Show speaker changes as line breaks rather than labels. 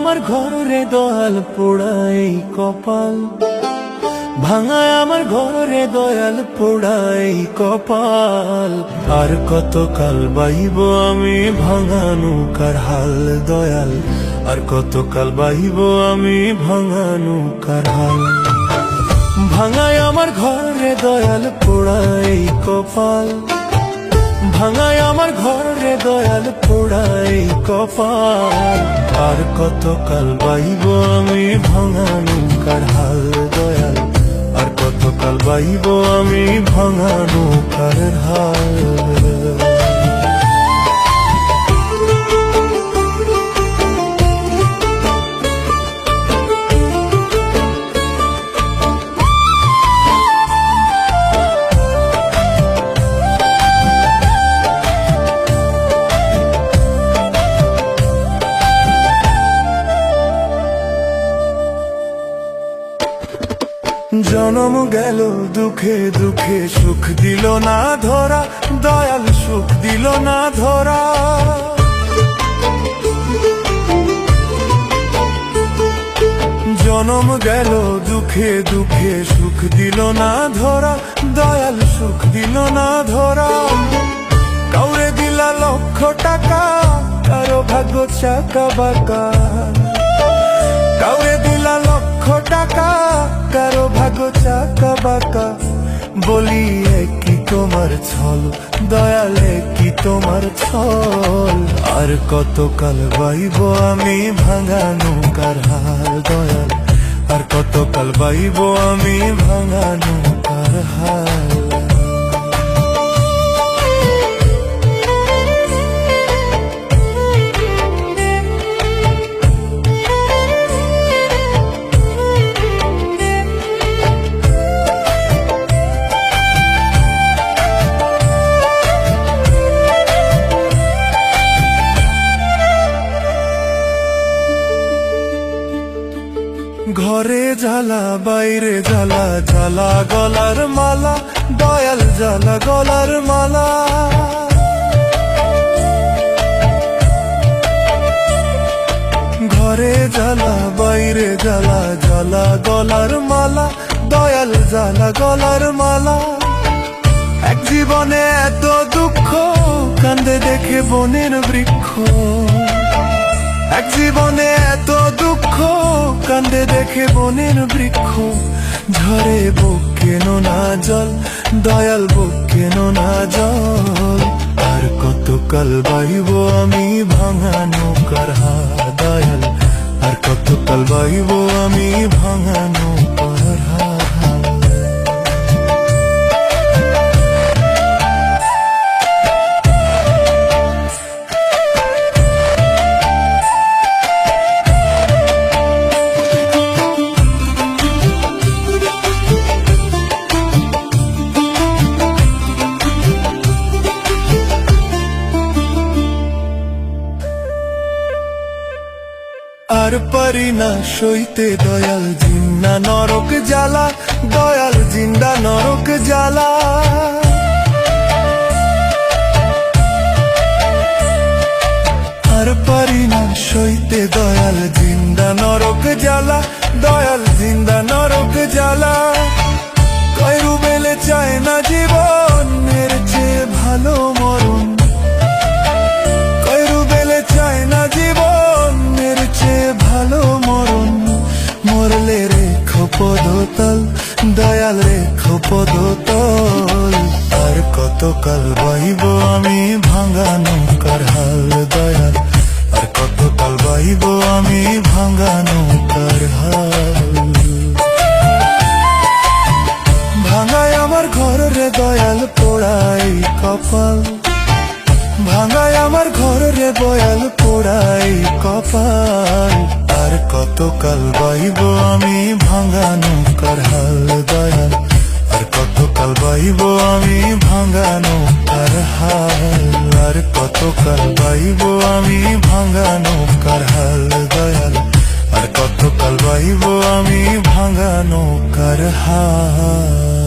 আমার ঘর রে দয়াল পোড়াই কপাল, ভাঙায় আমার ঘর রে দয়াল পোড়াই কপাল। আর কতকাল বাইব আমি ভাঙা নৌকার হাল দয়াল, আর কতকাল বাইব আমি ভাঙা নৌকার হাল। ভাঙায় আমার ঘর রে দয়াল পোড়াই কপাল, ভাঙায় আমার ঘর রে দয়াল পোড়াই কপাল। আর কতকাল বাইব আমি ভাঙা নৌকার হাল দয়াল, আর কতকাল বাইব আমি ভাঙা নৌকার হাল। জনম গেল দুঃখে দুঃখে সুখ দিল না ধরা দয়াল, সুখ দিল না ধরা। জনম গেল দুঃখে দুঃখে সুখ দিল না ধরা দয়াল, সুখ দিল না ধরা। কাউরে দিলা লক্ষ টাকা, কারো ভাগ্য চাকা বাঁকা। কাউরে দিলা লক্ষ টাকা, কারো ভাগ্য চাকা বাঁকা। বলি কি তোমার ছল দয়ালে, কি তোমার ছল। আর কতকাল বাইব আমি ভাঙা নৌকার হাল দয়াল, আর কতকাল বাইব আমি ভাঙা নৌকার হাল। ঘরে জ্বালা বাইরে জ্বালা, জ্বালা গলার মালা দয়াল, জ্বালা গলার মালা। ঘরে জ্বালা বাইরে জ্বালা, জ্বালা গলার মালা দয়াল, জ্বালা গলার মালা। এক জীবনে এত দুঃখ, কান্দে দেখে বনের বৃক্ষ। এক জীবনে এত দুঃখ, কান্দে দেখে বনের বৃক্ষ। ঝরে বুক কেন না জল দয়াল, বুক কেন না জল। আর কতকাল বাইব আমি ভাঙা নৌকার হাল দয়াল, আর কতকাল বাইব আমি ভাঙা নৌকার হাল। আর পারি না সইতে দয়াল জিন্দা নরক জ্বালা দয়াল, জিন্দা নরক জ্বালা। আর পারি না সইতে দয়াল জিন্দা নরক জ্বালা দয়াল, জিন্দা নরক জ্বালা। কয়রু বেলে চায় না জীবন, এর চেয়ে ভালো মরণ। কয়রু বেলে চায় না জীবন, এর চেয়ে ভালো মরণ। মরলে রেখো পদতল দয়াল, রেখো পদতল। আর কতকাল বাইব আমি ভাঙা নৌকার হাল দয়াল, আর কতকাল বাইব আমি ভাঙা নৌকার হাল। ভাঙায় আমার ঘর রে দয়াল পোড়াই কপাল, ভাঙায় আমার ঘর রে দয়াল পোড়াই কপাল। আর কতকাল বাইব আমি ভাঙা নৌকার হাল দয়াল, আর কতকাল বাইব আমি ভাঙা নৌকার হাল। আর কতকাল বাইব আমি ভাঙা নৌকার হাল দয়াল, আর কতকাল বাইব আমি ভাঙা নৌকার হাল।